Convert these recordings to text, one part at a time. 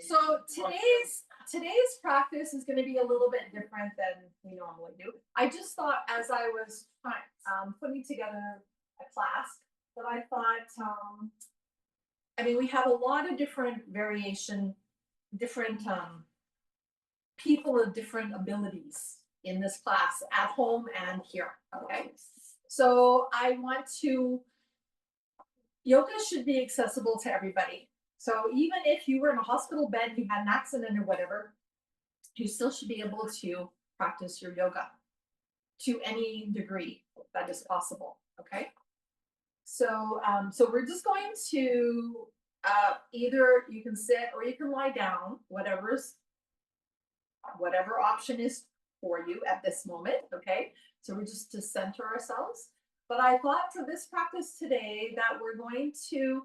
So today's practice is going to be a little bit different than we normally do. I just thought as I was putting together a class that I thought, I mean, we have a lot of different variation, different people of different abilities in this class at home and here. Okay. So I want to, yoga should be accessible to everybody. So even if you were in a hospital bed, you had an accident or whatever, you still should be able to practice your yoga to any degree that is possible. Okay. So we're just going to either you can sit or you can lie down, whatever option is for you at this moment. Okay. So we're just to center ourselves. But I thought for this practice today that we're going to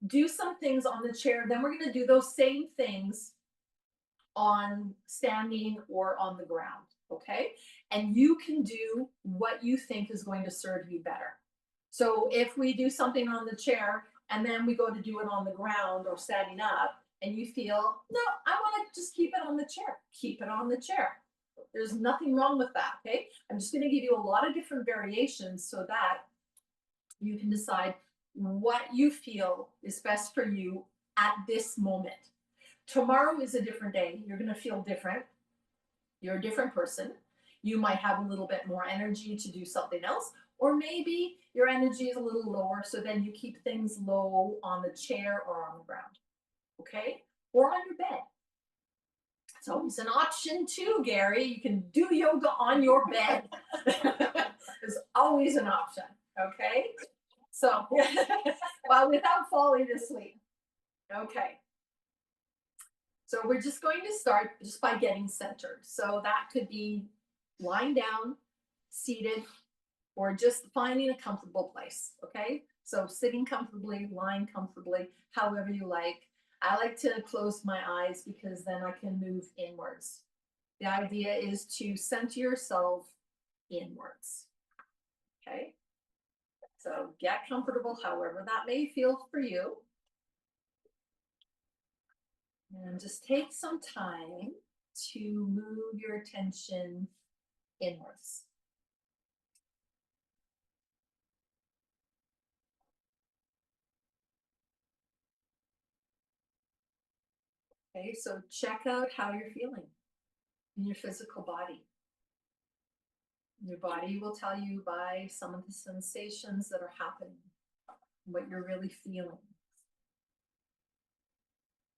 do some things on the chair. Then we're going to do those same things on standing or on the ground. Okay. And you can do what you think is going to serve you better. So if we do something on the chair and then we go to do it on the ground or standing up and you feel, no, I want to just keep it on the chair, keep it on the chair. There's nothing wrong with that. Okay. I'm just going to give you a lot of different variations so that you can decide what you feel is best for you at this moment. Tomorrow is a different day. You're going to feel different. You're a different person. You might have a little bit more energy to do something else, or maybe your energy is a little lower, so then you keep things low on the chair or on the ground, okay? Or on your bed. It's always an option too, Gary. You can do yoga on your bed. There's always an option, okay? So, well, without falling asleep. Okay. So we're just going to start just by getting centered. So that could be lying down, seated, or just finding a comfortable place, okay? So sitting comfortably, lying comfortably, however you like. I like to close my eyes because then I can move inwards. The idea is to center yourself inwards, okay? So get comfortable however that may feel for you. And just take some time to move your attention inwards. Okay, so check out how you're feeling in your physical body. Your body will tell you by some of the sensations that are happening, what you're really feeling.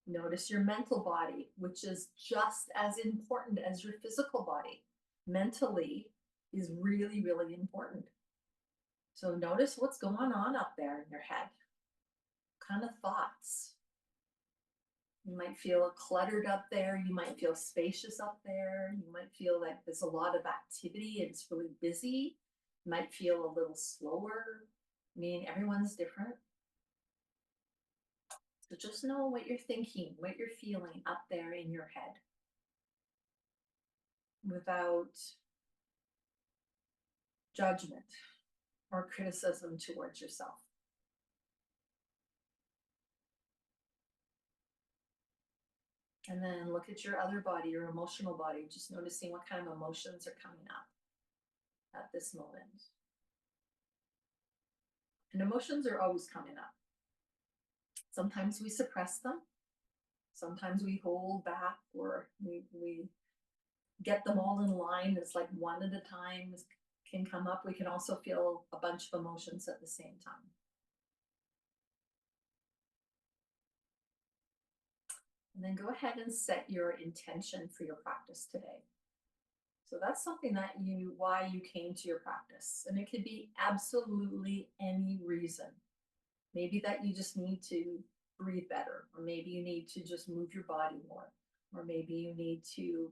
Notice your mental body, which is just as important as your physical body. Mentally is really, really important. So notice what's going on up there in your head. What kind of thoughts? You might feel cluttered up there. You might feel spacious up there. You might feel like there's a lot of activity and it's really busy. You might feel a little slower. I mean, everyone's different. So just know what you're thinking, what you're feeling up there in your head without judgment or criticism towards yourself. And then look at your other body, your emotional body, just noticing what kind of emotions are coming up at this moment. And emotions are always coming up. Sometimes we suppress them. Sometimes we hold back or we get them all in line. It's like one at a time can come up. We can also feel a bunch of emotions at the same time. And then go ahead and set your intention for your practice today. So that's something that why you came to your practice. And it could be absolutely any reason. Maybe that you just need to breathe better, or maybe you need to just move your body more, or maybe you need to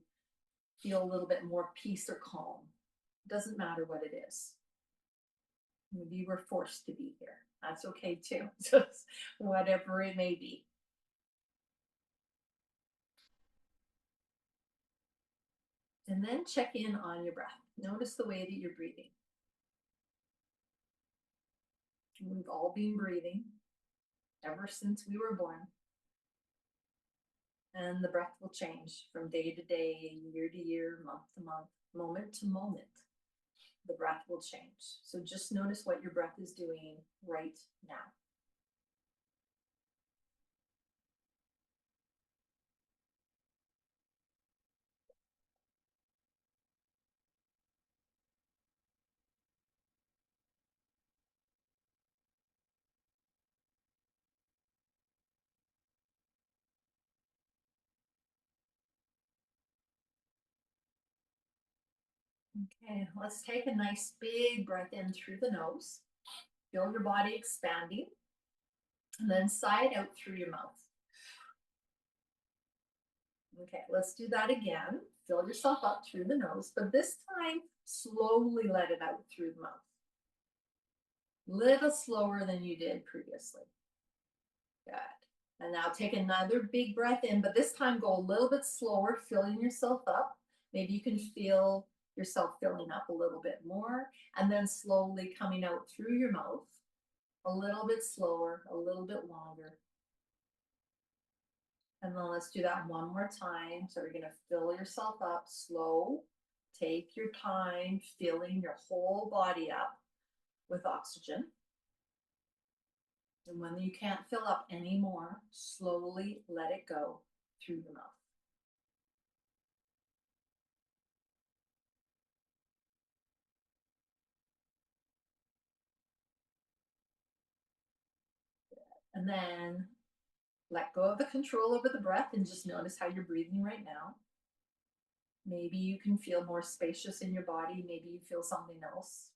feel a little bit more peace or calm. It doesn't matter what it is. Maybe you were forced to be here. That's okay too. Just whatever it may be. And then check in on your breath. Notice the way that you're breathing. We've all been breathing ever since we were born. And the breath will change from day to day, year to year, month to month, moment to moment. The breath will change. So just notice what your breath is doing right now. Okay, let's take a nice big breath in through the nose. Feel your body expanding. And then sigh it out through your mouth. Okay, let's do that again. Fill yourself up through the nose, but this time slowly let it out through the mouth. Little slower than you did previously. Good. And now take another big breath in, but this time go a little bit slower, filling yourself up. Maybe you can feel yourself filling up a little bit more, and then slowly coming out through your mouth. A little bit slower, a little bit longer. And then let's do that one more time. So you're going to fill yourself up slow. Take your time filling your whole body up with oxygen. And when you can't fill up anymore, slowly let it go through the mouth. And then let go of the control over the breath and just notice how you're breathing right now. Maybe you can feel more spacious in your body. Maybe you feel something else.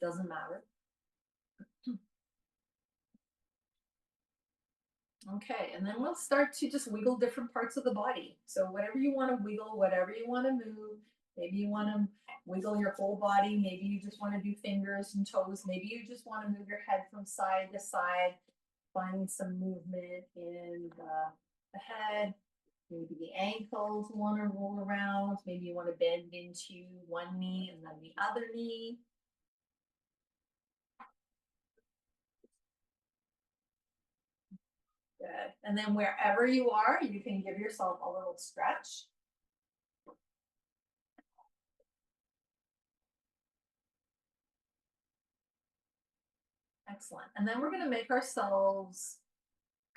Doesn't matter. Okay, and then we'll start to just wiggle different parts of the body. So whatever you want to wiggle, whatever you want to move, maybe you want to wiggle your whole body. Maybe you just want to do fingers and toes. Maybe you just want to move your head from side to side, finding some movement in the head. Maybe the ankles want to roll around. Maybe you want to bend into one knee and then the other knee. Good. And then wherever you are, you can give yourself a little stretch. Excellent. And then we're going to make ourselves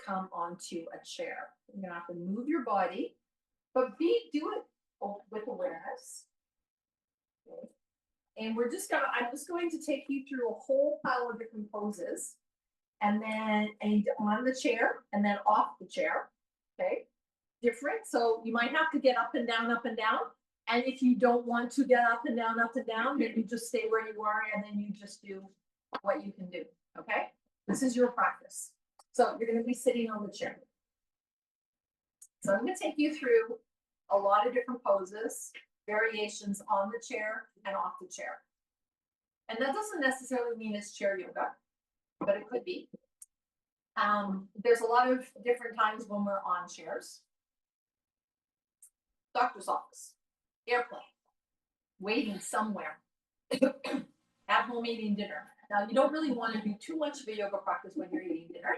come onto a chair. You're going to have to move your body, but do it with awareness. Okay. And I'm just going to take you through a whole pile of different poses, and then on the chair and then off the chair. Okay. Different. So you might have to get up and down, up and down. And if you don't want to get up and down, then you just stay where you are and then you just do what you can do. Okay. This is your practice. So you're going to be sitting on the chair. So I'm going to take you through a lot of different poses, variations on the chair and off the chair. And that doesn't necessarily mean it's chair yoga, but it could be. There's a lot of different times when we're on chairs. Doctor's office, airplane, waiting somewhere, at home eating dinner. Now, you don't really want to do too much of a yoga practice when you're eating dinner,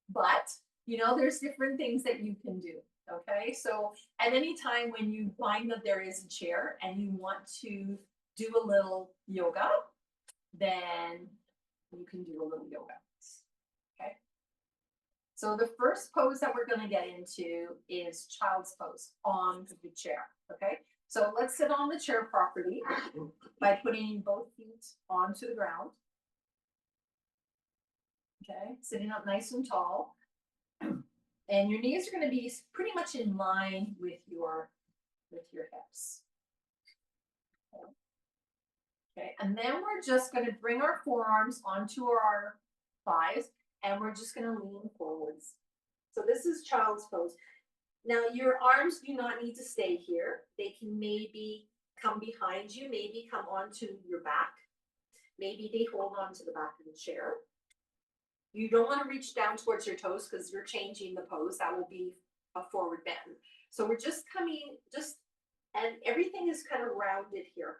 but there's different things that you can do. Okay, so at any time when you find that there is a chair and you want to do a little yoga, then you can do a little yoga. Okay. So the first pose that we're going to get into is child's pose on the chair. Okay. So let's sit on the chair properly by putting both feet onto the ground. Okay. Sitting up nice and tall. And your knees are going to be pretty much in line with your hips. Okay. And then we're just going to bring our forearms onto our thighs and we're just going to lean forwards. So this is child's pose. Now your arms do not need to stay here. They can maybe come behind you, maybe come onto your back. Maybe they hold onto the back of the chair. You don't want to reach down towards your toes because you're changing the pose. That will be a forward bend. So we're just and everything is kind of rounded here.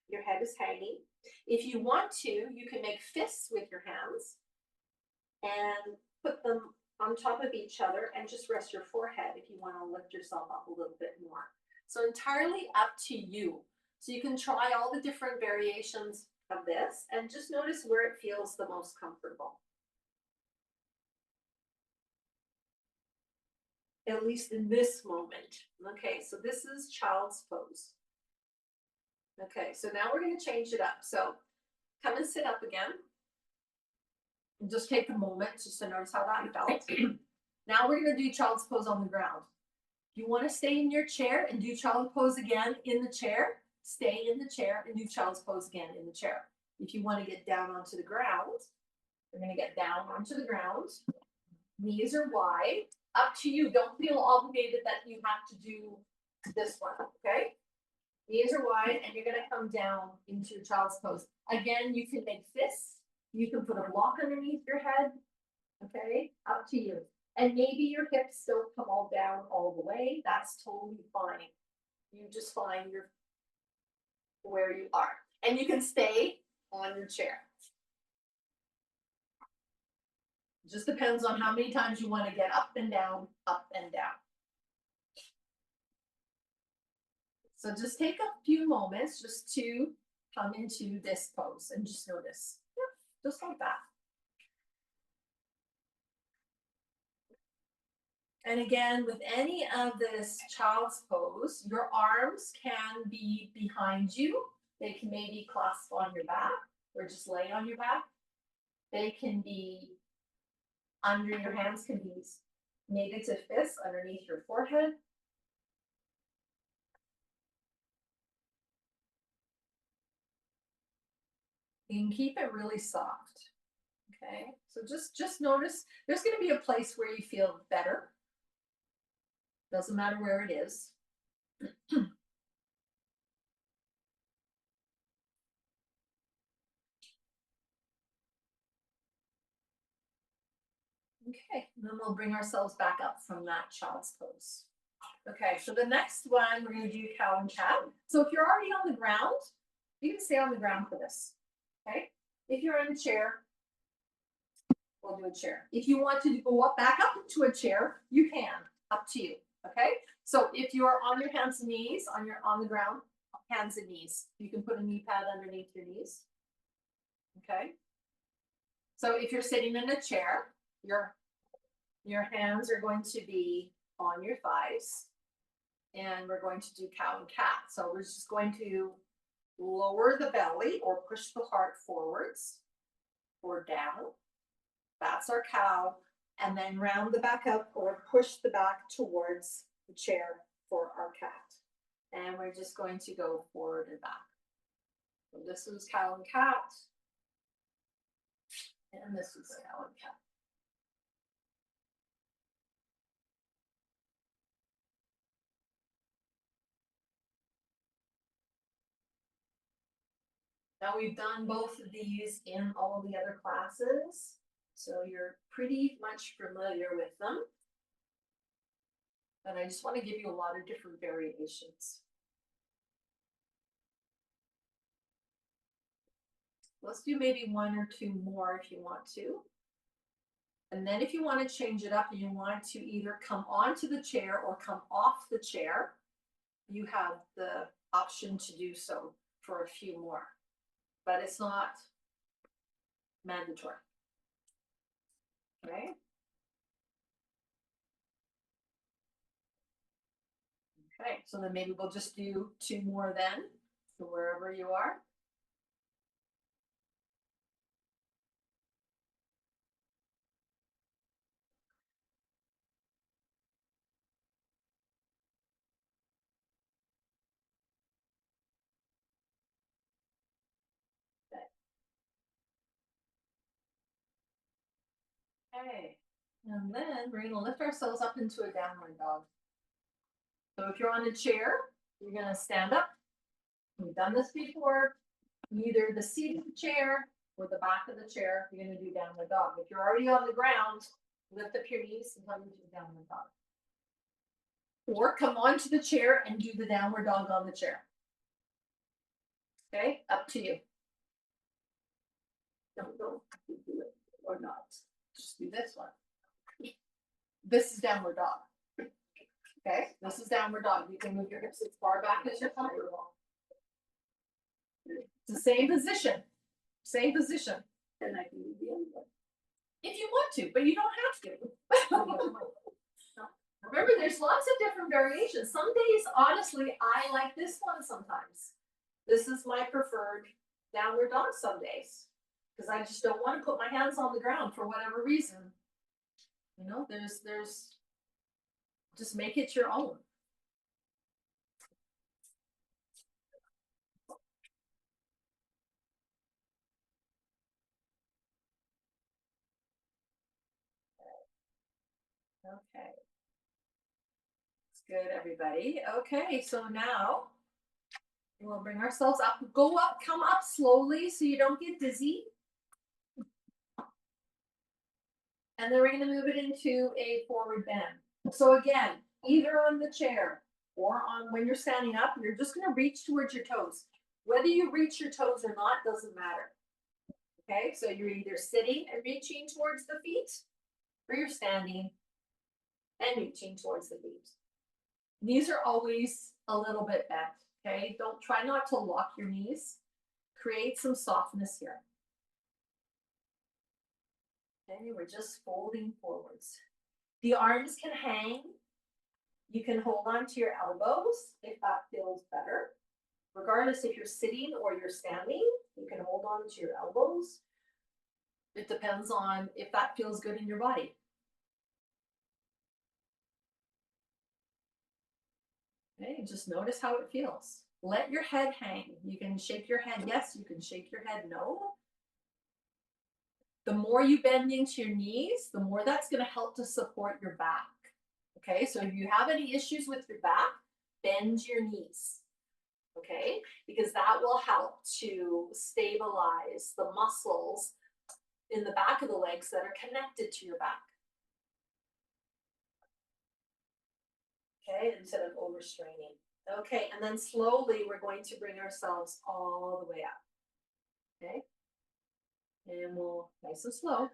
Your head is hanging. If you want to, you can make fists with your hands and put them on top of each other and just rest your forehead if you want to lift yourself up a little bit more. So entirely up to you. So you can try all the different variations of this and just notice where it feels the most comfortable. At least in this moment. Okay, so this is child's pose. Okay, so now we're going to change it up. So come and sit up again. And just take a moment just to notice how that felt. Now we're going to do child's pose on the ground. If you want to stay in your chair and do child's pose again in the chair, stay in the chair and do child's pose again in the chair. If you want to get down onto the ground, we're going to get down onto the ground. Knees are wide. Up to you. Don't feel obligated that you have to do this one, okay? Knees are wide and you're going to come down into child's pose. Again, you can make fists. You can put a block underneath your head, okay? Up to you. And maybe your hips don't come all down all the way. That's totally fine. You just find your where you are. And you can stay on your chair. Just depends on how many times you want to get up and down, up and down. So just take a few moments just to come into this pose and just notice. Yep, just like that. And again, with any of this child's pose, your arms can be behind you. They can maybe clasp on your back or just lay on your back. They can be under your hands, can be negative fists underneath your forehead. You can keep it really soft. Okay, so just notice there's going to be a place where you feel better. Doesn't matter where it is. Okay, and then we'll bring ourselves back up from that child's pose. Okay, so the next one, we're going to do cow and cat. So if you're already on the ground, you can stay on the ground for this. Okay, if you're in a chair, we'll do a chair. If you want to go up, back up into a chair, you can. Up to you. Okay, so if you are on your hands and knees, on the ground, hands and knees, you can put a knee pad underneath your knees. Okay, so if you're sitting in a chair, your hands are going to be on your thighs, and we're going to do cow and cat. So we're just going to lower the belly or push the heart forwards or down. That's our cow. And then round the back up or push the back towards the chair for our cat. And we're just going to go forward and back. So this is cow and cat. And this is cow and cat. Now we've done both of these in all the other classes, so you're pretty much familiar with them. But I just want to give you a lot of different variations. Let's do maybe one or two more if you want to. And then if you want to change it up and you want to either come onto the chair or come off the chair, you have the option to do so for a few more. But it's not mandatory. Okay. Okay, so then maybe we'll just do two more then, so wherever you are. Okay, and then we're gonna lift ourselves up into a downward dog. So if you're on a chair, you're gonna stand up. We've done this before. Either the seat of the chair or the back of the chair, you're gonna do downward dog. If you're already on the ground, lift up your knees and come into the downward dog. Or come onto the chair and do the downward dog on the chair. Okay, up to you. Don't do it or not. Just do this one. this is downward dog. Okay, this is downward dog. You can move your hips as far back as you're comfortable. It's the same position. Same position. And I can do the other one. If you want to, but you don't have to. Remember, there's lots of different variations. Some days, honestly, I like this one sometimes. This is my preferred downward dog some days. Because I just don't want to put my hands on the ground for whatever reason. You know, there's just make it your own. Okay. That's good, everybody. Okay, so now we'll bring ourselves up. Go up, come up slowly so you don't get dizzy. And then we're going to move it into a forward bend. So again, either on the chair or on when you're standing up, you're just going to reach towards your toes. Whether you reach your toes or not doesn't matter. Okay, so you're either sitting and reaching towards the feet, or you're standing and reaching towards the feet. Knees are always a little bit bent. Okay, don't try not to lock your knees. Create some softness here. Okay, we're just folding forwards. The arms can hang. You can hold on to your elbows if that feels better. Regardless if you're sitting or you're standing, you can hold on to your elbows. It depends on if that feels good in your body. Okay, just notice how it feels. Let your head hang. You can shake your head yes, you can shake your head no. The more you bend into your knees, the more that's going to help to support your back. Okay, so if you have any issues with your back, bend your knees. Okay, because that will help to stabilize the muscles in the back of the legs that are connected to your back. Okay, instead of overstraining. Okay, and then slowly we're going to bring ourselves all the way up. Okay, and we'll nice and slow,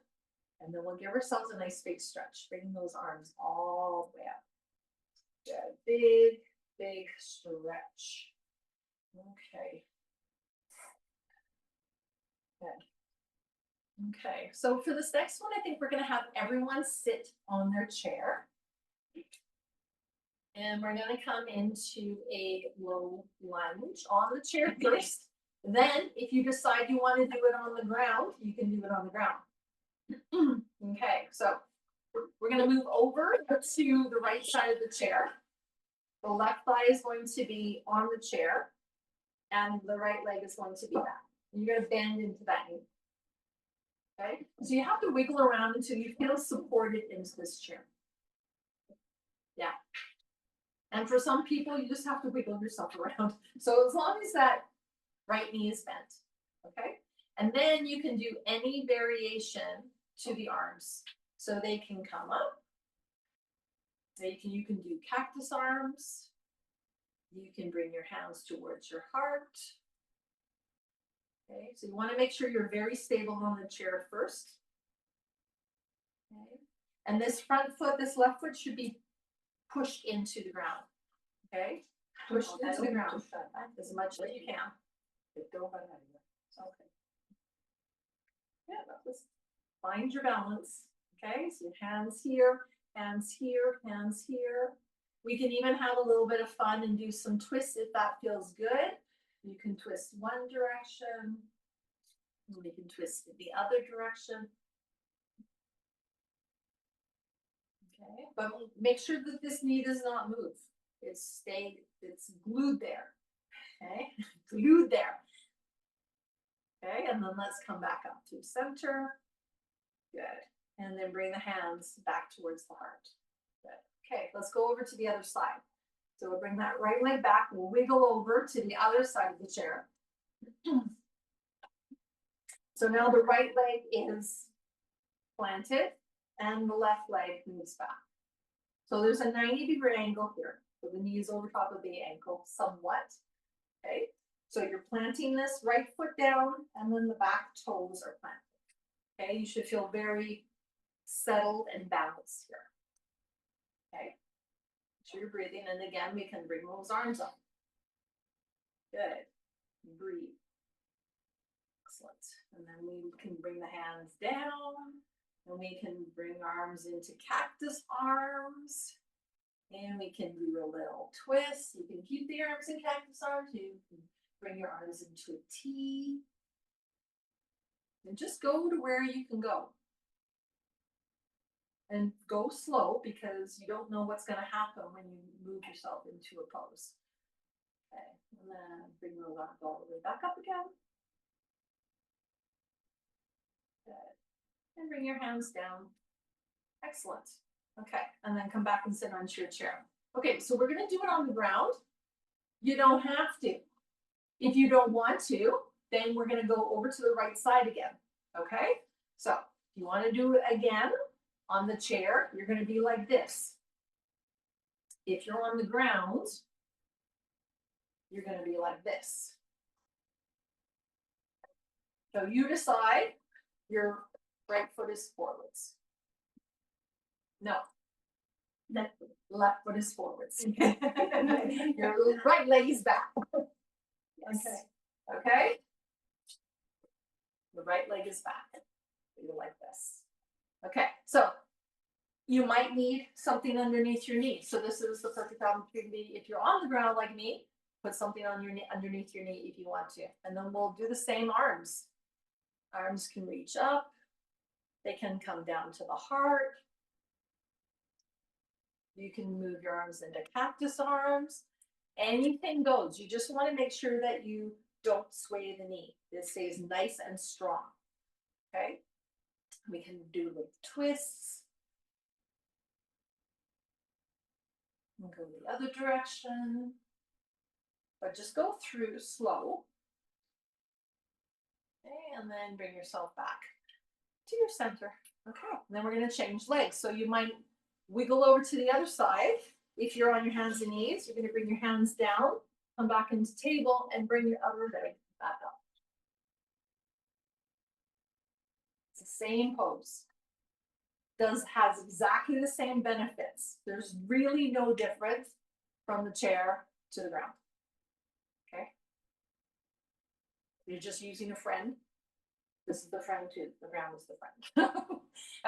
and then we'll give ourselves a nice big stretch, bringing those arms all the way up. Good, big, big stretch. Okay. Good. Okay, so for this next one, I think we're going to have everyone sit on their chair. And we're going to come into a low lunge on the chair first. Then, if you decide you want to do it on the ground, you can do it on the ground. Okay, so we're going to move over to the right side of the chair. The left thigh is going to be on the chair, and the right leg is going to be back. You're going to bend into that knee. Okay, so you have to wiggle around until you feel supported into this chair. Yeah. And for some people, you just have to wiggle yourself around. So as long as that right knee is bent, okay? And then you can do any variation to the arms. So they can come up. You can do cactus arms. You can bring your hands towards your heart. Okay, so you want to make sure you're very stable on the chair first. Okay, and this front foot, this left foot should be pushed into the ground. Okay, pushed into the ground as much as you can. Okay. Yeah, just find your balance. Okay, so hands here, hands here, hands here. We can even have a little bit of fun and do some twists if that feels good. You can twist one direction. We can twist it the other direction. Okay, but make sure that this knee does not move. It's glued there. Okay, glued there. Okay, and then let's come back up to center. Good. And then bring the hands back towards the heart. Good. Okay, let's go over to the other side. So we'll bring that right leg back. We'll wiggle over to the other side of the chair. So now the right leg is planted and the left leg moves back. So there's a 90-degree angle here. So the knee is over top of the ankle somewhat. Okay, so you're planting this right foot down and then the back toes are planted. Okay, you should feel very settled and balanced here. Okay. Make sure you're breathing, and again, we can bring those arms up. Good. Breathe. Excellent. And then we can bring the hands down, and we can bring arms into cactus arms. And we can do a little twist. You can keep the arms in cactus arms. You can bring your arms into a T. And just go to where you can go. And go slow because you don't know what's going to happen when you move yourself into a pose. Okay, and then bring those arms all the way back up again. Good. And bring your hands down. Excellent. Okay, and then come back and sit onto your chair. Okay, so we're going to do it on the ground. You don't have to. If you don't want to, then we're going to go over to the right side again. Okay, so if you want to do it again on the chair, you're going to be like this. If you're on the ground, you're going to be like this. So you decide your right foot is forwards. No. Left foot is forwards. Your right leg is back. Yes. Okay. Okay. The right leg is back. You like this. Okay. So you might need something underneath your knee. So this is the perfect opportunity. If you're on the ground like me, put something on your knee, underneath your knee if you want to. And then we'll do the same arms. Arms can reach up. They can come down to the heart. You can move your arms into cactus arms. Anything goes. You just want to make sure that you don't sway the knee. It stays nice and strong. Okay? We can do little twists. And go the other direction. But just go through slow. Okay, and then bring yourself back to your center. Okay, and then we're going to change legs. So you might wiggle over to the other side. If you're on your hands and knees, you're going to bring your hands down, come back into table, and bring your other leg back up. It's the same pose. Has exactly the same benefits. There's really no difference from the chair to the ground. Okay? You're just using a friend. This is the friend too. The ground is the friend.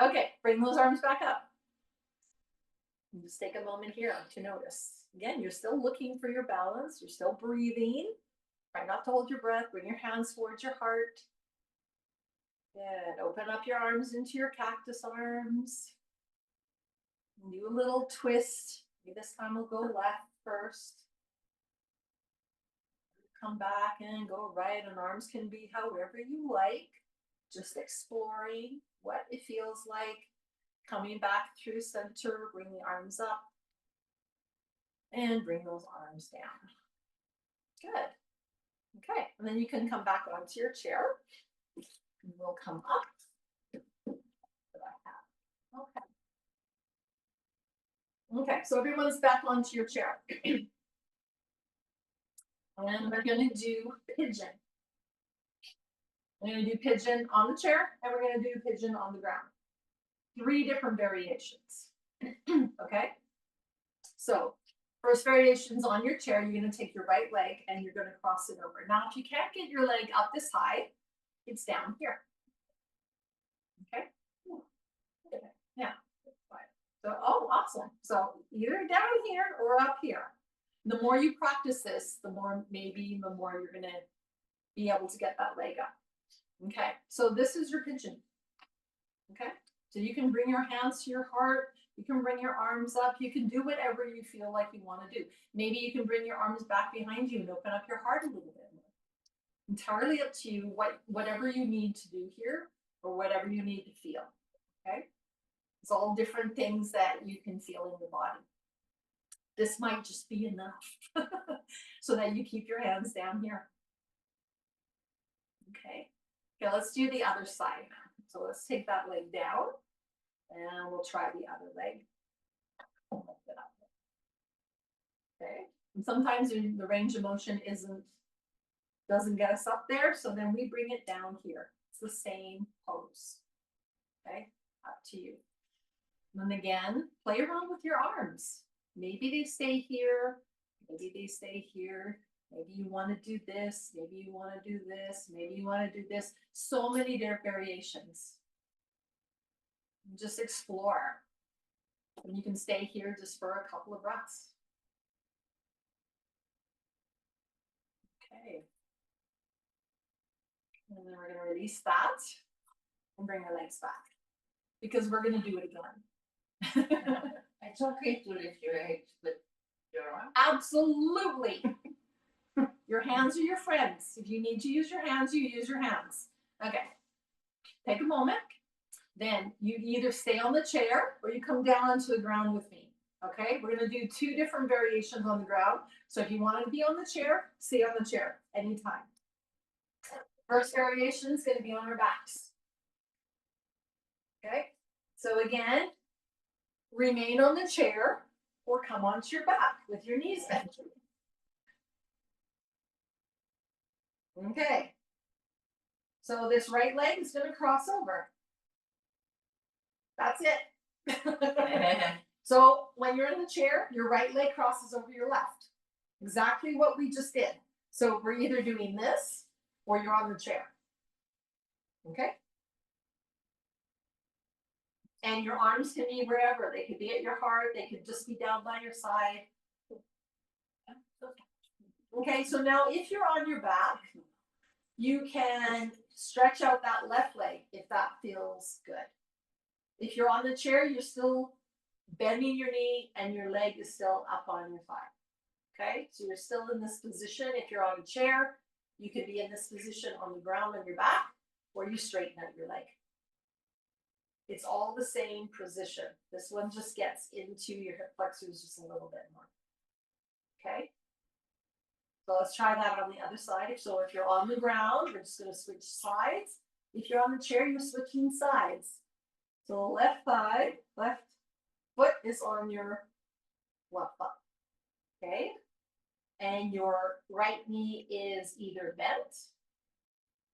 Okay, bring those arms back up. And just take a moment here to notice. Again, you're still looking for your balance. You're still breathing. Try not to hold your breath. Bring your hands towards your heart. Good. Open up your arms into your cactus arms. Do a little twist. Maybe this time we'll go left first. Come back and go right, and arms can be however you like. Just exploring what it feels like. Coming back through center, bring the arms up. And bring those arms down. Good. Okay, and then you can come back onto your chair. And we'll come up. Okay. Okay, so everyone's back onto your chair. And we're going to do pigeon. We're going to do pigeon on the chair, and we're going to do pigeon on the ground. 3 different variations. Okay? So, first variation's on your chair. You're going to take your right leg and you're going to cross it over. Now, if you can't get your leg up this high, it's down here. Okay? Yeah. So, oh, awesome. So, either down here or up here. The more you practice this, the more you're going to be able to get that leg up. Okay, so this is your pigeon. Okay, so you can bring your hands to your heart. You can bring your arms up. You can do whatever you feel like you want to do. Maybe you can bring your arms back behind you and open up your heart a little bit more. Entirely up to you, whatever you need to do here or whatever you need to feel. Okay, it's all different things that you can feel in the body. This might just be enough so that you keep your hands down here. Okay. Okay, let's do the other side now. So let's take that leg down and we'll try the other leg. Lift it up. Okay. And sometimes the range of motion doesn't get us up there, so then we bring it down here. It's the same pose. Okay, up to you. And then again, play around with your arms. Maybe they stay here, maybe they stay here. Maybe you want to do this, maybe you want to do this, maybe you want to do this. So many different variations. Just explore. And you can stay here just for a couple of breaths. Okay. And then we're going to release that and bring our legs back because we're going to do it again. It's okay to lift your legs with your arm. Absolutely. Your hands are your friends. If you need to use your hands, you use your hands. Okay. Take a moment. Then you either stay on the chair or you come down onto the ground with me. Okay, we're going to do 2 different variations on the ground. So if you want to be on the chair, stay on the chair anytime. First variation is going to be on our backs. Okay, so again, remain on the chair or come onto your back with your knees bent. Okay, so this right leg is going to cross over. That's it. So when you're in the chair, your right leg crosses over your left. Exactly what we just did. So we're either doing this or you're on the chair. Okay? And your arms can be wherever. They could be at your heart. They could just be down by your side. Okay, so now if you're on your back, you can stretch out that left leg if that feels good. If you're on the chair, you're still bending your knee and your leg is still up on your thigh. Okay, so you're still in this position. If you're on a chair, you could be in this position on the ground on your back, or you straighten out your leg. It's all the same position. This one just gets into your hip flexors just a little bit more. Okay, so let's try that on the other side. So if you're on the ground, we're just going to switch sides. If you're on the chair, you're switching sides. So left thigh, left foot is on your left butt. Okay, and your right knee is either bent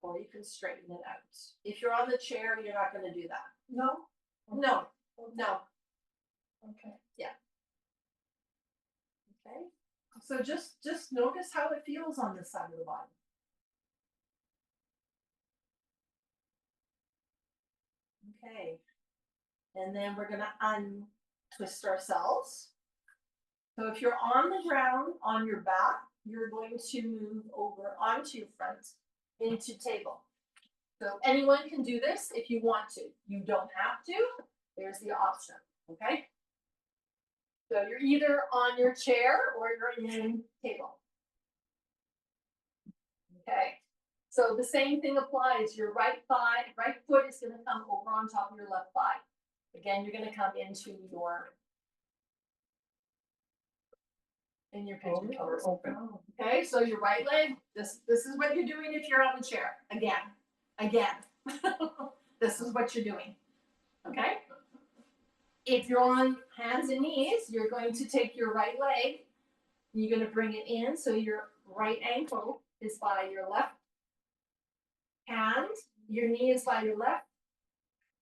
or you can straighten it out. If you're on the chair, you're not going to do that. No? No, no. Okay. Yeah. Okay, so just notice how it feels on this side of the body. Okay, and then we're going to untwist ourselves. So if you're on the ground on your back, you're going to move over onto your front into table. So anyone can do this if you want to. You don't have to. There's the option, okay? So you're either on your chair or you're in table. Okay, so the same thing applies. Your right foot is going to come over on top of your left thigh. Again, you're going to come into your pigeon pose. Open. Okay, so your right leg, this is what you're doing if you're on the chair. Again. This is what you're doing. Okay? If you're on hands and knees, you're going to take your right leg, you're going to bring it in so your right ankle is by your left hand, your knee is by your left,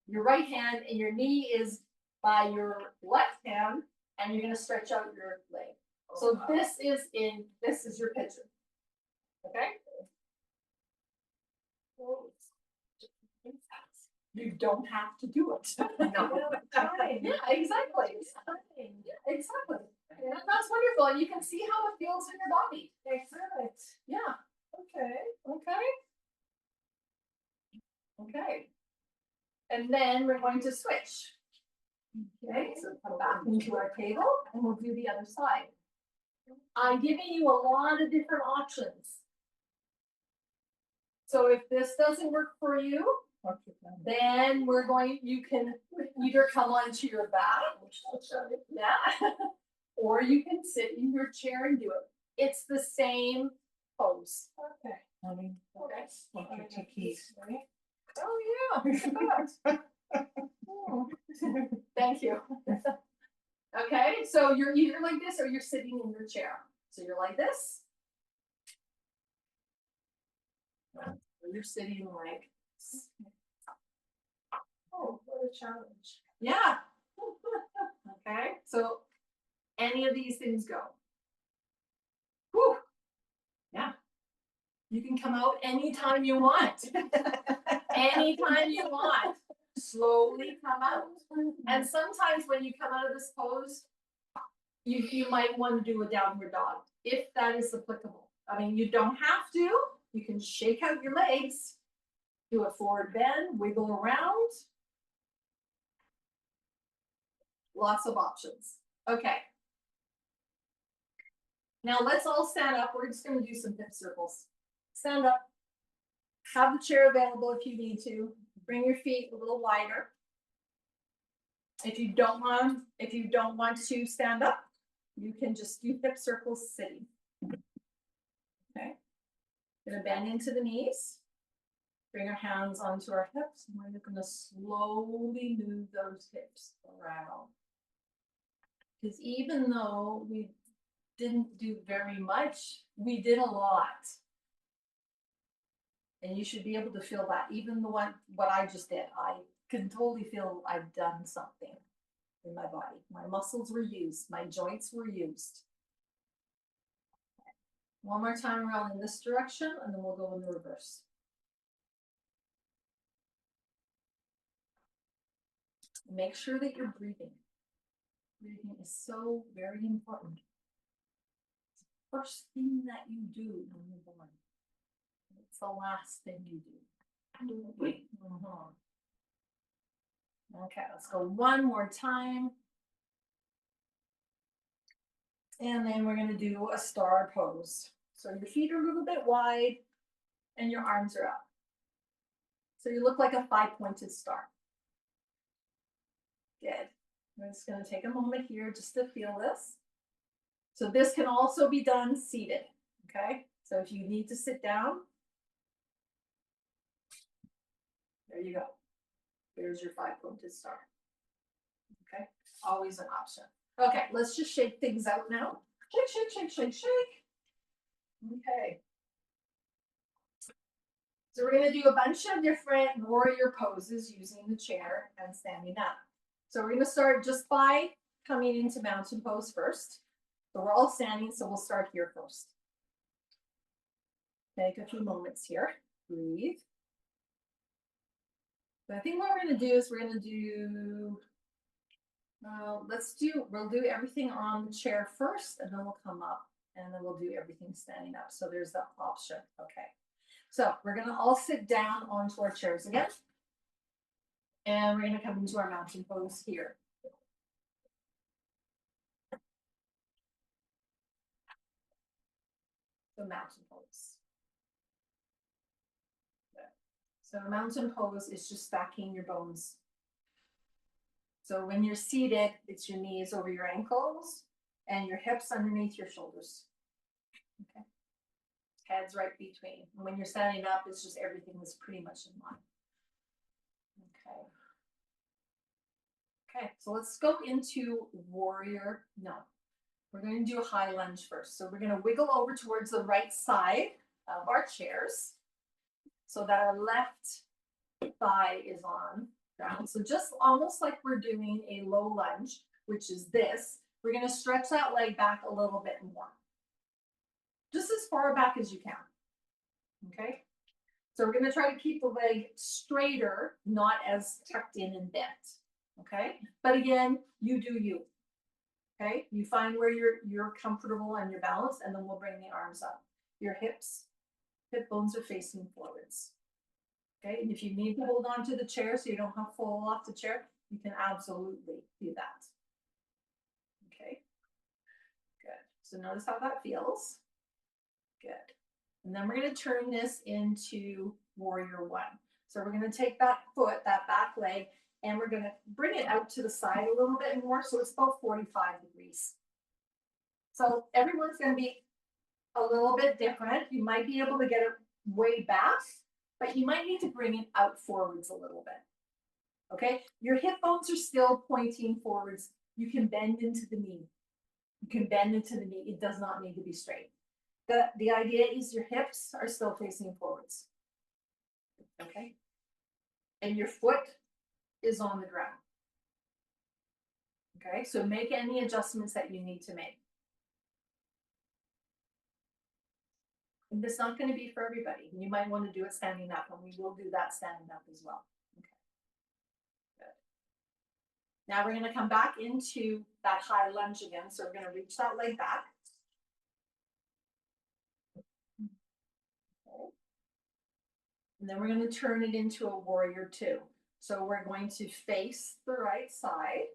your right hand and your knee is by your left hand, and you're going to stretch out your leg. So this is your pigeon. Okay? You don't have to do it. No. Yeah, exactly. Yeah, exactly. Yeah, that's wonderful. And you can see how it feels in your body. Excellent. Yeah. Okay. Okay. And then we're going to switch. Okay, so come back into our table and we'll do the other side. I'm giving you a lot of different options. So if this doesn't work for you, then you can either come onto your back, yeah, or you can sit in your chair and do it. It's the same pose. Okay. Okay. Oh yeah. Thank you. Okay, so you're either like this or you're sitting in your chair. So you're like this. Or you're sitting like this. Oh, what a challenge. Yeah. Okay, so any of these things go. Whew. Yeah. You can come out anytime you want. Anytime you want. Slowly come out. And sometimes when you come out of this pose, you might want to do a downward dog, if that is applicable. I mean, you don't have to. You can shake out your legs, do a forward bend, wiggle around. Lots of options. Okay. Now let's all stand up. We're just going to do some hip circles. Stand up. Have the chair available if you need to. Bring your feet a little wider. If you don't want to stand up, you can just do hip circles sitting. Okay. Gonna bend into the knees. Bring our hands onto our hips, and we're gonna slowly move those hips around. Because even though we didn't do very much, we did a lot. And you should be able to feel that. Even what I just did, I can totally feel I've done something in my body. My muscles were used, my joints were used. One more time around in this direction, and then we'll go in the reverse. Make sure that you're breathing. Breathing is so very important. It's the first thing that you do when you're born. It's the last thing you do. Okay, let's go one more time. And then we're going to do a star pose. So your feet are a little bit wide and your arms are up. So you look like a 5-pointed star. Good. We're just going to take a moment here just to feel this. So this can also be done seated. Okay. So if you need to sit down, there you go. There's your 5-pointed star. Okay. Always an option. Okay. Let's just shake things out now. Shake, shake, shake, shake, shake. Okay. So we're going to do a bunch of different warrior poses using the chair and standing up. So we're going to start just by coming into mountain pose first. So we're all standing, so we'll start here first. Take a few moments here. Breathe. So I think what we're going to do is we're going to do, we'll do everything on the chair first, and then we'll come up, and then we'll do everything standing up. So there's that option. Okay. So we're going to all sit down onto our chairs again. And we're going to come into our mountain pose here. So mountain pose. Okay. So a mountain pose is just stacking your bones. So when you're seated, it's your knees over your ankles and your hips underneath your shoulders. Okay. Heads right between. And when you're standing up, it's just everything is pretty much in line. Okay. Okay, so let's go into warrior. No, we're going to do a high lunge first. So we're going to wiggle over towards the right side of our chairs so that our left thigh is on ground. So just almost like we're doing a low lunge, which is this. We're going to stretch that leg back a little bit more. Just as far back as you can. Okay? So we're going to try to keep the leg straighter, not as tucked in and bent. Okay? But again, you do you. Okay? You find where you're comfortable and you're balanced, and then we'll bring the arms up. Your hip bones are facing forwards. Okay? And if you need to hold on to the chair so you don't have to fall off the chair, you can absolutely do that. Okay? Good. So notice how that feels. Good. And then we're going to turn this into warrior one. So we're going to take that foot, that back leg, and we're going to bring it out to the side a little bit more. So it's about 45 degrees. So everyone's going to be a little bit different. You might be able to get it way back, but you might need to bring it out forwards a little bit. Okay? Your hip bones are still pointing forwards. You can bend into the knee. You can bend into the knee. It does not need to be straight. The idea is your hips are still facing forwards. Okay? And your foot is on the ground. Okay, so make any adjustments that you need to make. And it's not going to be for everybody. You might want to do it standing up, and we will do that standing up as well. Okay. Good. Now we're going to come back into that high lunge again. So we're going to reach that leg back. Okay. And then we're going to turn it into a warrior two. So we're going to face the right side.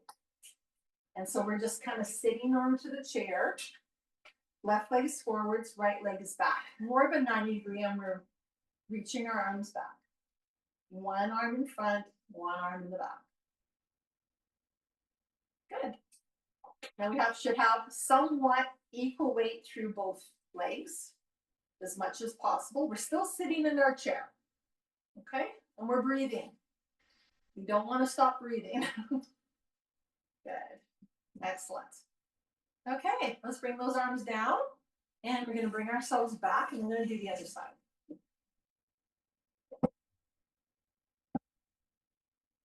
And so we're just kind of sitting onto the chair. Left leg is forwards, right leg is back. More of a 90-degree, and we're reaching our arms back. One arm in front, one arm in the back. Good. Now we should have somewhat equal weight through both legs as much as possible. We're still sitting in our chair. Okay? And we're breathing. We don't want to stop breathing. Good. Excellent. Okay, let's bring those arms down, and we're going to bring ourselves back, and we're going to do the other side.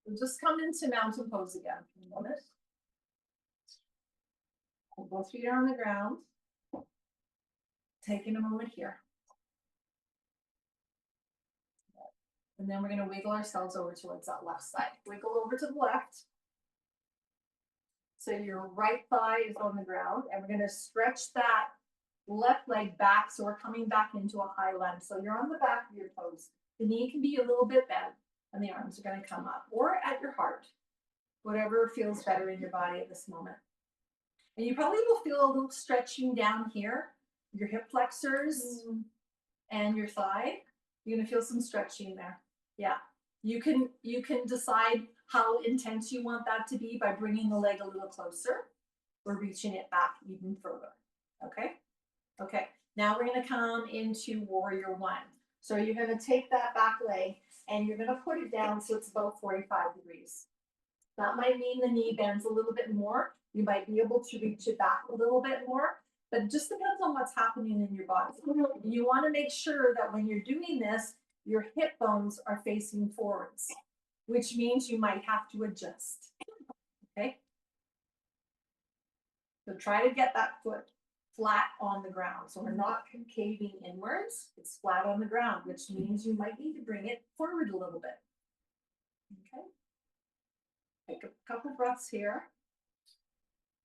We'll just come into mountain pose again for a moment. Both feet are on the ground. Taking a moment here. And then we're going to wiggle ourselves over towards that left side. Wiggle over to the left. So your right thigh is on the ground, and we're going to stretch that left leg back. So we're coming back into a high lunge. So you're on the back of your toes. The knee can be a little bit bent, and the arms are going to come up or at your heart, whatever feels better in your body at this moment. And you probably will feel a little stretching down here, your hip flexors and your thigh. You're going to feel some stretching there. Yeah. You can decide how intense you want that to be by bringing the leg a little closer or reaching it back even further. Okay? Okay. Now we're going to come into warrior one. So you're going to take that back leg and you're going to put it down so it's about 45 degrees. That might mean the knee bends a little bit more. You might be able to reach it back a little bit more, but it just depends on what's happening in your body. You want to make sure that when you're doing this, your hip bones are facing forwards, which means you might have to adjust. Okay? So try to get that foot flat on the ground. So we're not concaving inwards. It's flat on the ground, which means you might need to bring it forward a little bit. Okay? Take a couple breaths here.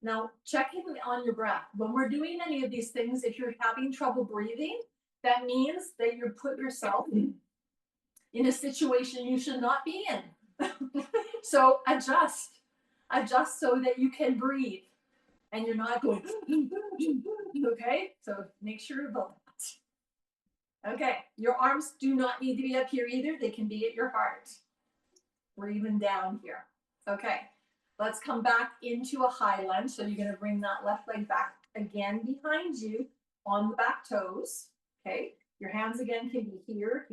Now, check in on your breath. When we're doing any of these things, if you're having trouble breathing, that means that you put yourself in a situation you should not be in. So adjust so that you can breathe and you're not going, okay? So make sure of that. Okay, your arms do not need to be up here either. They can be at your heart or even down here. Okay. Let's come back into a high lunge. So you're going to bring that left leg back again behind you on the back toes. Okay. Your hands again can be here,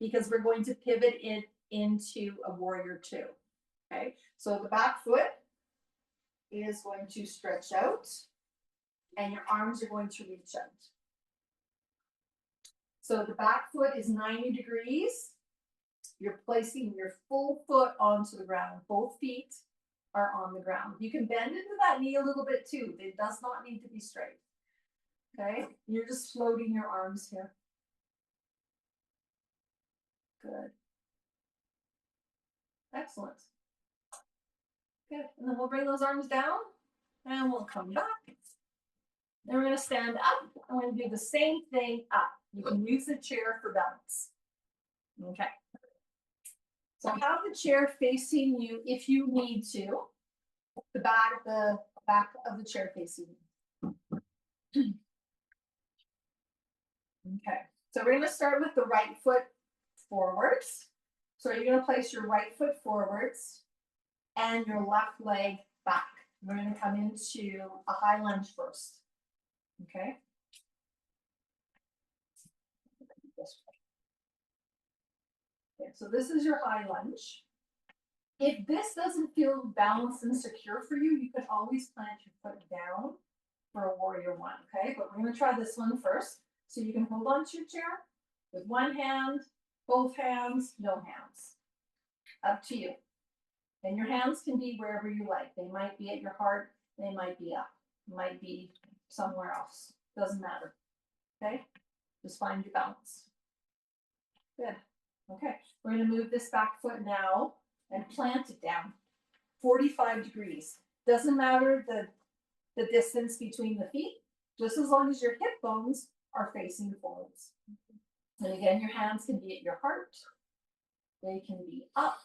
because we're going to pivot it into a warrior two. Okay. So the back foot is going to stretch out and your arms are going to reach out. So the back foot is 90 degrees. You're placing your full foot onto the ground. Both feet are on the ground. You can bend into that knee a little bit too. It does not need to be straight. Okay? You're just floating your arms here. Good. Excellent. Good. And then we'll bring those arms down and we'll come back. Then we're going to stand up. I'm going to do the same thing up. You can use the chair for balance. Okay. So have the chair facing you if you need to. The back of the chair facing you. Okay. So we're going to start with the right foot forwards. So you're going to place your right foot forwards and your left leg back. We're going to come into a high lunge first. Okay. Okay, so this is your high lunge. If this doesn't feel balanced and secure for you, you can always plant your foot down for a warrior one, okay? But we're going to try this one first. So you can hold on to your chair with one hand, both hands, no hands. Up to you. And your hands can be wherever you like. They might be at your heart, they might be up, might be somewhere else. Doesn't matter. Okay? Just find your balance. Good. Okay. We're going to move this back foot now and plant it down. 45 degrees. Doesn't matter the distance between the feet, just as long as your hip bones are facing forwards. And again, your hands can be at your heart. They can be up.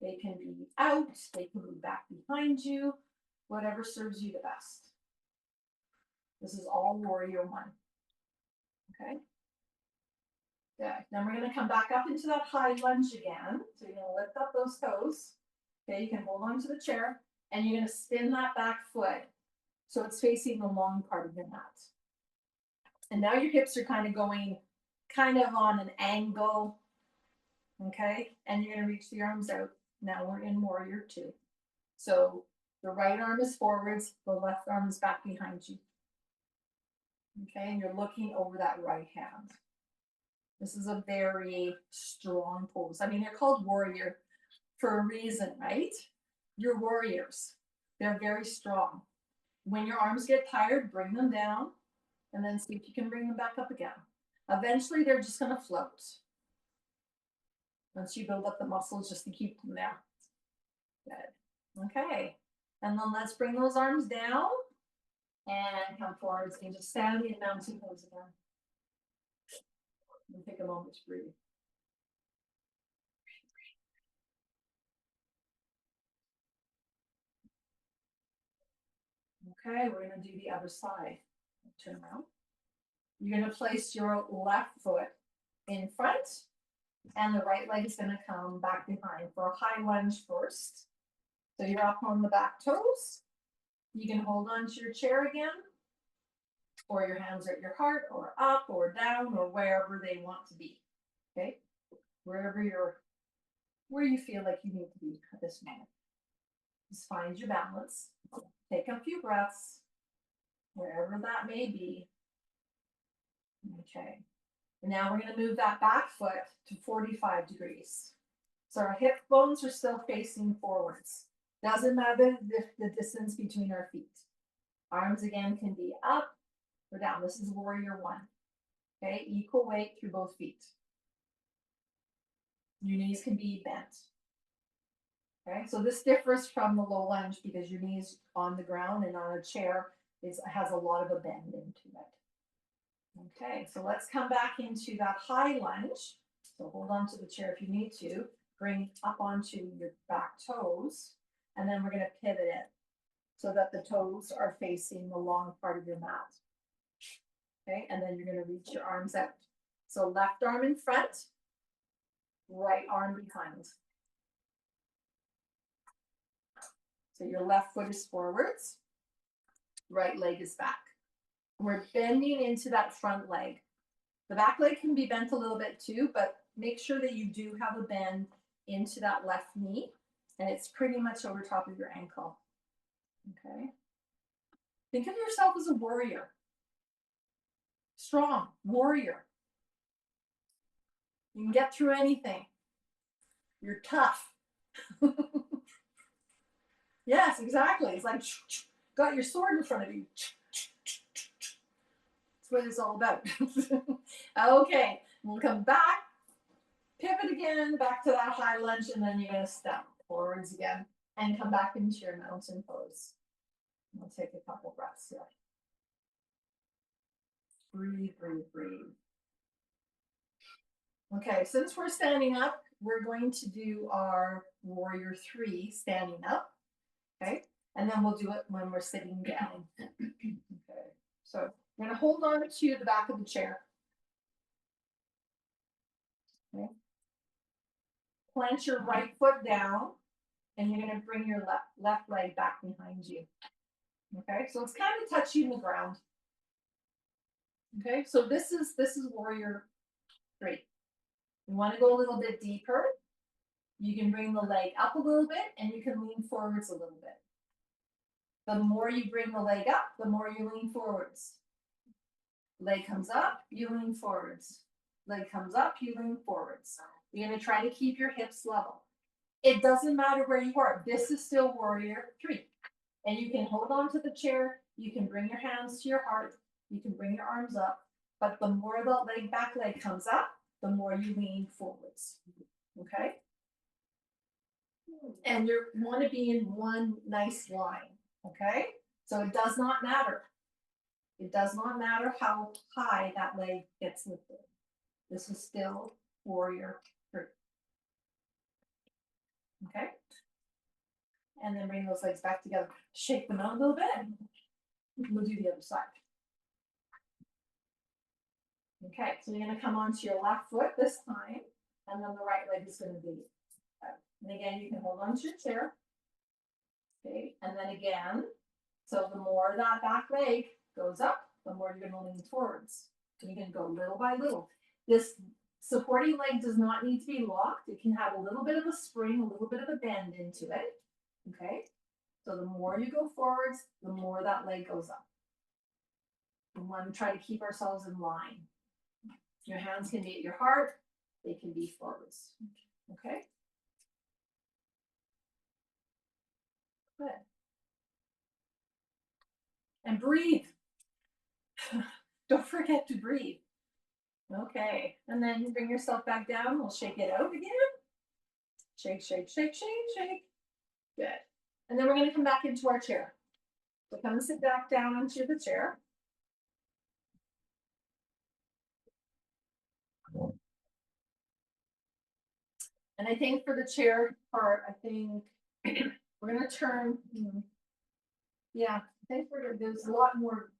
They can be out. They can be back behind you. Whatever serves you the best. This is all warrior one. Okay. Good. Then we're going to come back up into that high lunge again. So you're going to lift up those toes. Okay, you can hold on to the chair and you're going to spin that back foot so it's facing the long part of your mat. And now your hips are kind of going kind of on an angle. Okay, and you're going to reach the arms out. Now we're in warrior two. So the right arm is forwards, the left arm is back behind you. Okay, and you're looking over that right hand. This is a very strong pose. I mean, they're called warrior for a reason, right? You're warriors. They're very strong. When your arms get tired, bring them down and then see if you can bring them back up again. Eventually, they're just going to float. Once you build up the muscles just to keep them there. Good. Okay. And then let's bring those arms down and come forwards and just stand in mountain pose again. And take a moment to breathe. Okay, we're going to do the other side. Turn around. You're going to place your left foot in front and the right leg is going to come back behind for a high lunge first. So you're up on the back toes. You can hold on to your chair again, or your hands are at your heart, or up, or down, or wherever they want to be. Okay, where you feel like you need to be at this moment. Just find your balance. Take a few breaths, wherever that may be. Okay. And now we're going to move that back foot to 45 degrees. So our hip bones are still facing forwards. Doesn't matter the distance between our feet. Arms again can be up or down. This is warrior one. Okay, equal weight through both feet. Your knees can be bent. Okay, so this differs from the low lunge because your knees on the ground and on a chair has a lot of a bend into it. Okay, so let's come back into that high lunge. So hold on to the chair if you need to. Bring up onto your back toes. And then we're going to pivot it so that the toes are facing the long part of your mat. Okay, and then you're going to reach your arms out. So left arm in front, right arm behind. So your left foot is forwards, right leg is back. We're bending into that front leg. The back leg can be bent a little bit too, but make sure that you do have a bend into that left knee, and it's pretty much over top of your ankle. Okay. Think of yourself as a warrior. Strong, warrior. You can get through anything. You're tough. Yes, exactly. It's like got your sword in front of you. That's what it's all about. Okay, we'll come back, pivot again, back to that high lunge, and then you're going to step forwards again and come back into your mountain pose. We'll take a couple breaths here. Breathe, breathe, breathe. Okay, since we're standing up, we're going to do our warrior three standing up. Okay, and then we'll do it when we're sitting down. Okay, so we're going to hold on to the back of the chair. Okay. Plant your right foot down, and you're going to bring your left leg back behind you. Okay, so it's kind of touching the ground. Okay, so this is warrior three. You want to go a little bit deeper. You can bring the leg up a little bit, and you can lean forwards a little bit. The more you bring the leg up, the more you lean forwards. Leg comes up, you lean forwards. Leg comes up, you lean forwards. You're going to try to keep your hips level. It doesn't matter where you are. This is still warrior three. And you can hold on to the chair. You can bring your hands to your heart. You can bring your arms up. But the more the back leg comes up, the more you lean forwards. Okay? And you want to be in one nice line. Okay? So it does not matter. It does not matter how high that leg gets lifted. This is still warrior three. Okay? And then bring those legs back together. Shake them out a little bit. We'll do the other side. Okay, so you're gonna come onto your left foot this time, and then the right leg is gonna be. And again, you can hold on to your chair. Okay, and then again, so the more that back leg goes up, the more you're gonna lean forwards. So you're gonna go little by little. This supporting leg does not need to be locked. It can have a little bit of a spring, a little bit of a bend into it. Okay, so the more you go forwards, the more that leg goes up. We want to try to keep ourselves in line. Your hands can be at your heart, they can be forwards. Okay? Good. And breathe. Don't forget to breathe. Okay, and then you bring yourself back down. We'll shake it out again. Shake, shake, shake, shake, shake. Good. And then we're going to come back into our chair. So come and sit back down onto the chair. And I think for the chair part, I think we're going to turn. Yeah, I think there's a lot more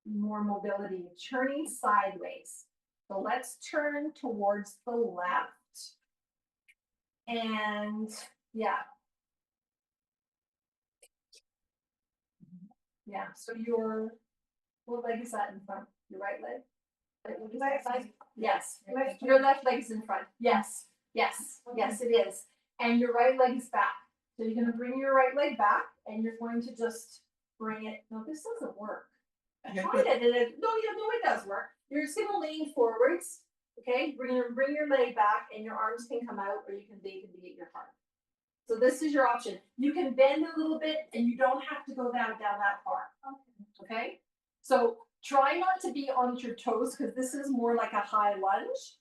mobility. Turning sideways. So let's turn towards the left. And yeah. Yeah, so what leg is that in front? Your right leg? Left leg. Yes, Left your left leg is in front. Yes, yes, yes, it is. And your right leg is back. So you're gonna bring your right leg back and you're going to just bring it. No, this doesn't work. I tried it and it does work. You're just gonna lean forwards. Okay, bring your leg back and your arms can come out or they can be at your heart. So this is your option. You can bend a little bit and you don't have to go down that far. Okay? So try not to be on your toes because this is more like a high lunge.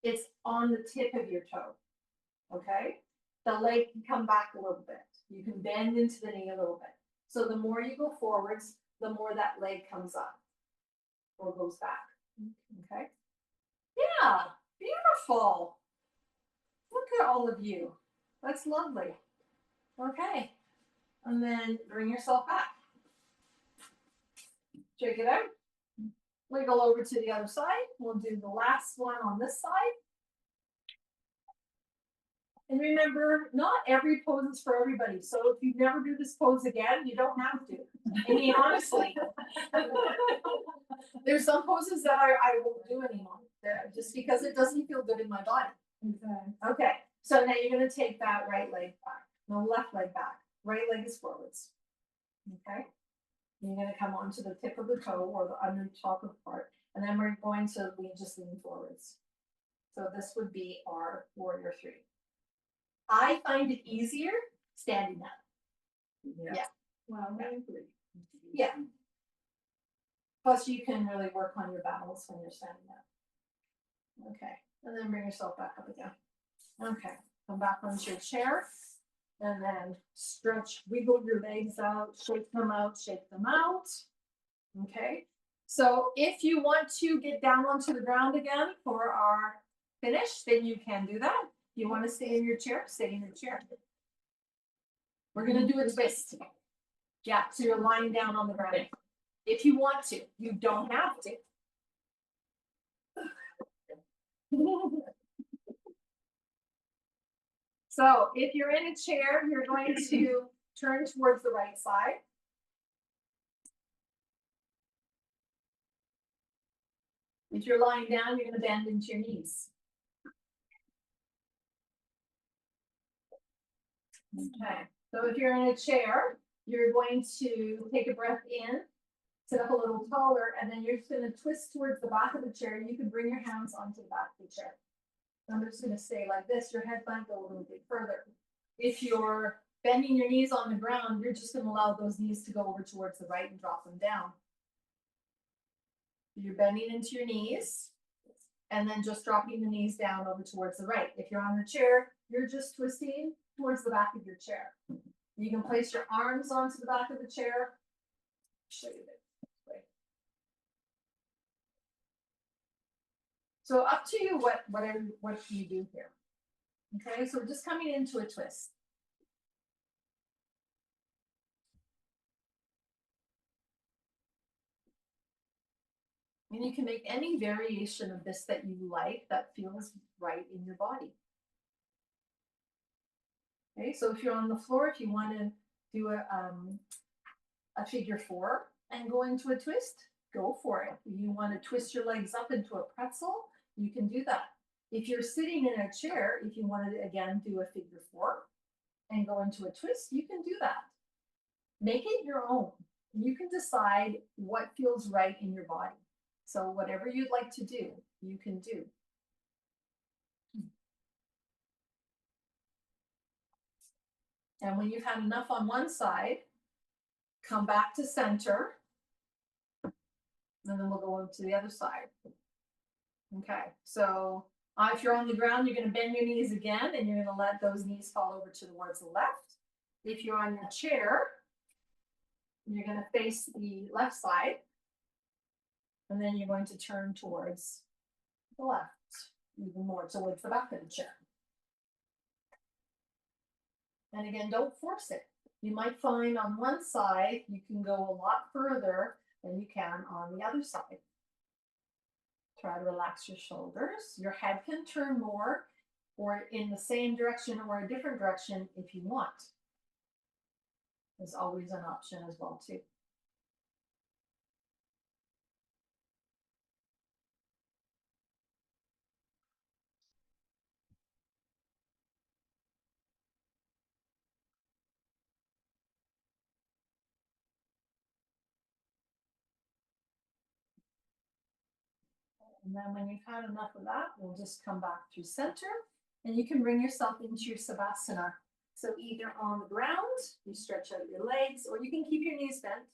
It's on the tip of your toe. Okay? The leg can come back a little bit. You can bend into the knee a little bit. So the more you go forwards, the more that leg comes up or goes back. Okay? Yeah, beautiful. Look at all of you. That's lovely. Okay. And then bring yourself back. Shake it out. Wiggle over to the other side. We'll do the last one on this side. And remember, not every pose is for everybody. So if you never do this pose again, you don't have to. I mean, honestly. There's some poses that I won't do anymore. Just because it doesn't feel good in my body. Okay. So now you're going to take that right leg back, the left leg back. Right leg is forwards. Okay. You're going to come onto the tip of the toe or the under top of the part, and then we're going to lean forwards. So this would be our warrior three. I find it easier standing up. Yeah. Well, I agree. Yeah. Plus, you can really work on your balance when you're standing up. Okay. And then bring yourself back up again. Okay. Come back onto your chair. And then stretch, wiggle your legs out, shake them out, shake them out. Okay. So if you want to get down onto the ground again for our finish, then you can do that. If you want to stay in your chair, stay in your chair. We're going to do a twist. Yeah. So you're lying down on the ground. If you want to, you don't have to. So if you're in a chair, you're going to turn towards the right side. If you're lying down, you're going to bend into your knees. Okay. So if you're in a chair, you're going to take a breath in, sit up a little taller, and then you're just going to twist towards the back of the chair. You can bring your hands onto the back of the chair. I'm just going to stay like this. Your head might go a little bit further. If you're bending your knees on the ground, you're just gonna allow those knees to go over towards the right and drop them down. You're bending into your knees and then just dropping the knees down over towards the right. If you're on the chair, you're just twisting towards the back of your chair. You can place your arms onto the back of the chair. Show you this way. So up to you what you do here. Okay, so just coming into a twist. And you can make any variation of this that you like that feels right in your body. Okay, so if you're on the floor, if you want to do a figure four and go into a twist, go for it. If you want to twist your legs up into a pretzel, you can do that. If you're sitting in a chair, if you want to again do a figure four and go into a twist, you can do that. Make it your own. You can decide what feels right in your body. So whatever you'd like to do, you can do. And when you've had enough on one side, come back to center. And then we'll go to the other side. Okay, so if you're on the ground, you're going to bend your knees again, and you're going to let those knees fall over towards the left. If you're on your chair, you're going to face the left side, and then you're going to turn towards the left, even more towards the back of the chair. And again, don't force it. You might find on one side, you can go a lot further than you can on the other side. Try to relax your shoulders. Your head can turn more or in the same direction or a different direction if you want. There's always an option as well too. And then when you've had enough of that, we'll just come back to center and you can bring yourself into your Savasana. So either on the ground, you stretch out your legs, or you can keep your knees bent,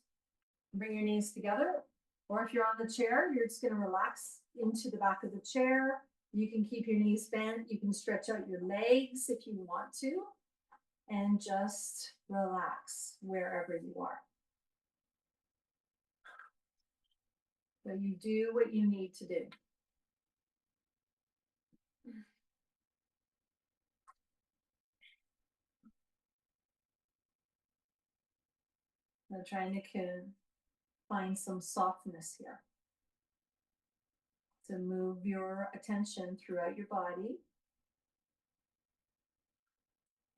bring your knees together. Or if you're on the chair, you're just gonna relax into the back of the chair. You can keep your knees bent. You can stretch out your legs if you want to, and just relax wherever you are. So you do what you need to do. I'm trying to find some softness here. To move your attention throughout your body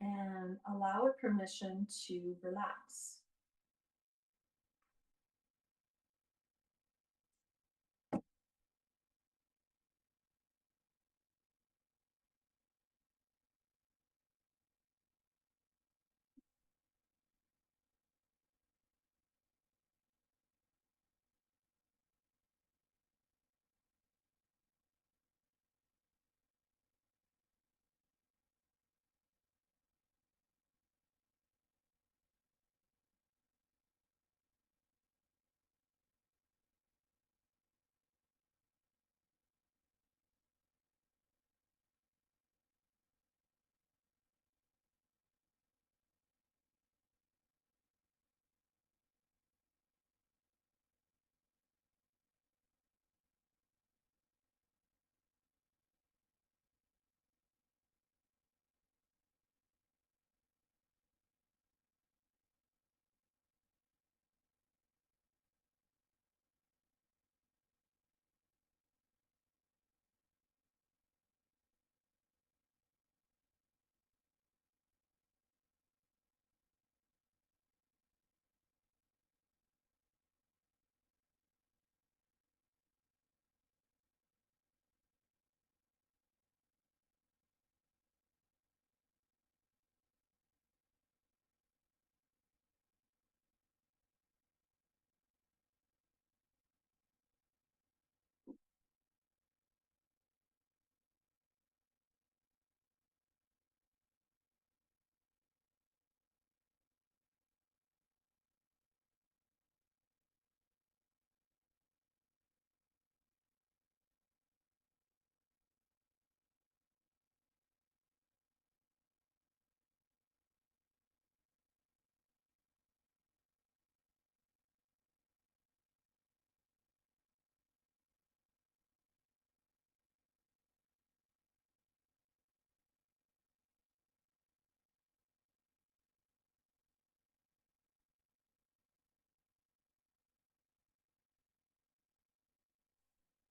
and allow it permission to relax.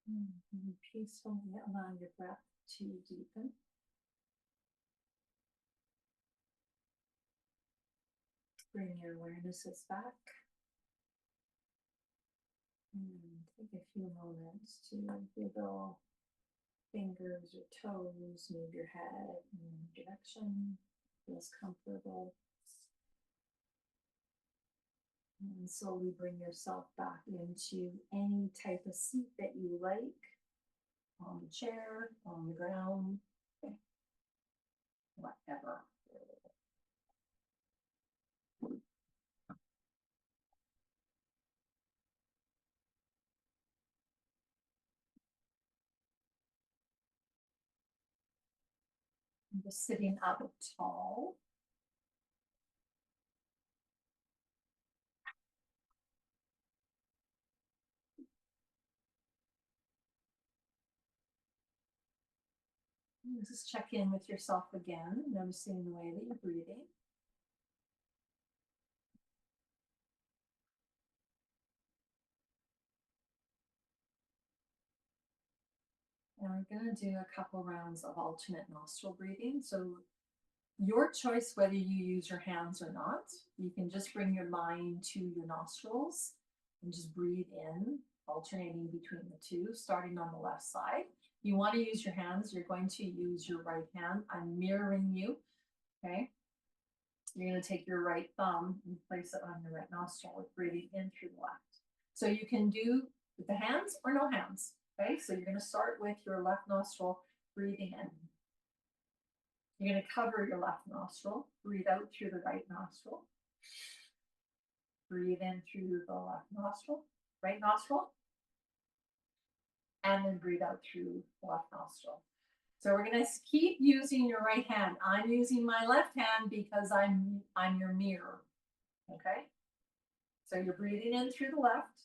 And peacefully allow your breath to deepen. Bring your awarenesses back. And take a few moments to wiggle fingers or toes, move your head in any direction feels comfortable. And slowly bring yourself back into any type of seat that you like, on the chair, on the ground, whatever. I'm just sitting up tall. Just check in with yourself again, noticing the way that you're breathing. And we're going to do a couple rounds of alternate nostril breathing. So your choice whether you use your hands or not. You can just bring your mind to your nostrils and just breathe in, alternating between the two, starting on the left side. You want to use your hands, you're going to use your right hand. I'm mirroring you, okay? You're going to take your right thumb and place it on your right nostril with breathing in through the left. So you can do with the hands or no hands, okay? So you're going to start with your left nostril, breathing in. You're going to cover your left nostril, breathe out through the right nostril. Breathe in through the left nostril, right nostril, and then breathe out through the left nostril. So we're going to keep using your right hand. I'm using my left hand because I'm your mirror, okay? So you're breathing in through the left,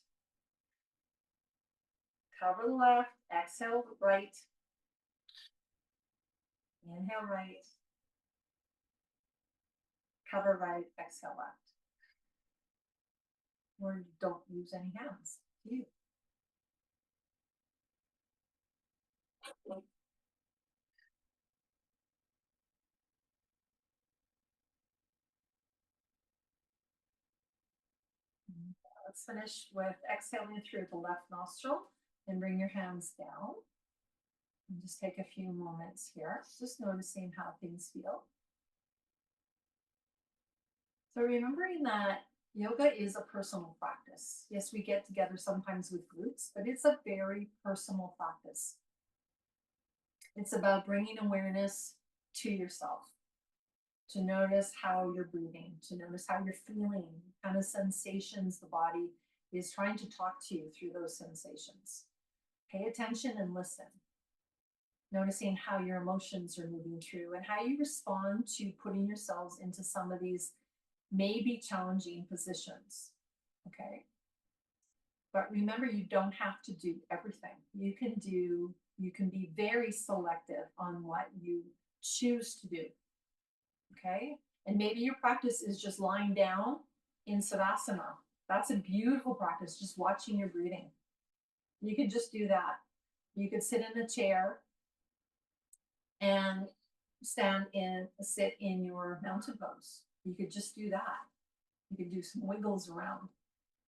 cover the left, exhale right, inhale right, cover right, exhale left. Or you don't use any hands. You. Let's finish with exhaling through the left nostril and bring your hands down. And just take a few moments here, just noticing how things feel. So remembering that yoga is a personal practice. Yes, we get together sometimes with groups, but it's a very personal practice. It's about bringing awareness to yourself, to notice how you're breathing, to notice how you're feeling, kind of sensations the body is trying to talk to you through those sensations. Pay attention and listen. Noticing how your emotions are moving through and how you respond to putting yourselves into some of these maybe challenging positions. Okay. But remember, you don't have to do everything. You can be very selective on what you choose to do. Okay. And maybe your practice is just lying down in Savasana. That's a beautiful practice, just watching your breathing. You could just do that. You could sit in a chair and sit in your mountain pose. You could just do that. You could do some wiggles around.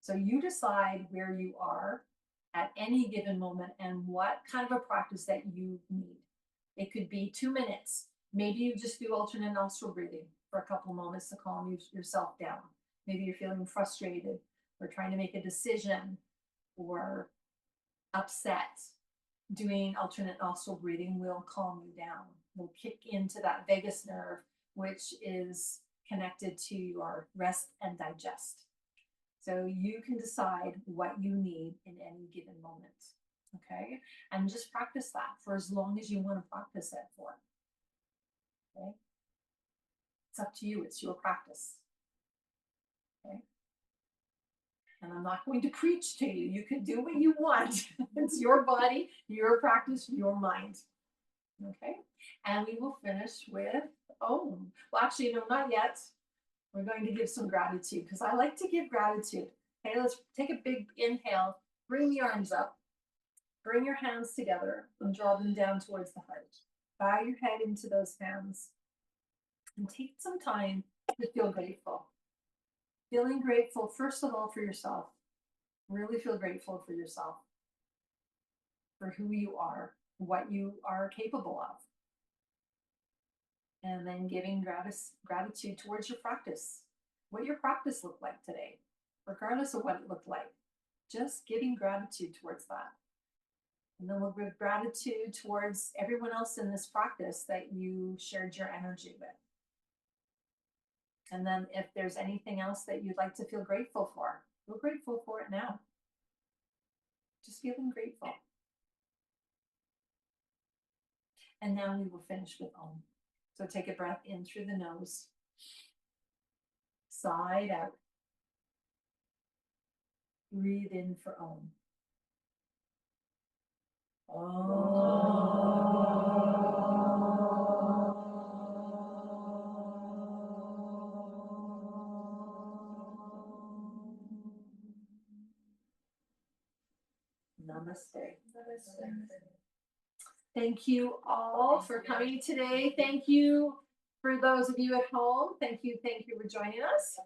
So you decide where you are at any given moment and what kind of a practice that you need. It could be 2 minutes. Maybe you just do alternate nostril breathing for a couple of moments to calm yourself down. Maybe you're feeling frustrated or trying to make a decision or upset. Doing alternate nostril breathing will calm you down. Will kick into that vagus nerve, which is connected to your rest and digest. So you can decide what you need in any given moment. Okay. And just practice that for as long as you want to practice it for. Okay. It's up to you. It's your practice. Okay. And I'm not going to preach to you. You can do what you want. It's your body, your practice, your mind. Okay. And we will finish with Om. Well, actually, no, not yet. We're going to give some gratitude because I like to give gratitude. Okay, let's take a big inhale. Bring the arms up. Bring your hands together and draw them down towards the heart. Bow your head into those hands and take some time to feel grateful. Feeling grateful, first of all, for yourself. Really feel grateful for yourself, for who you are, what you are capable of. And then giving gratitude towards your practice, what your practice looked like today, regardless of what it looked like. Just giving gratitude towards that. And then we'll give gratitude towards everyone else in this practice that you shared your energy with. And then if there's anything else that you'd like to feel grateful for, feel grateful for it now. Just feeling grateful. And now we will finish with Om. So take a breath in through the nose. Side out. Breathe in for Om. Namaste. Thank you all for coming today. Thank you for those of you at home. Thank you for joining us.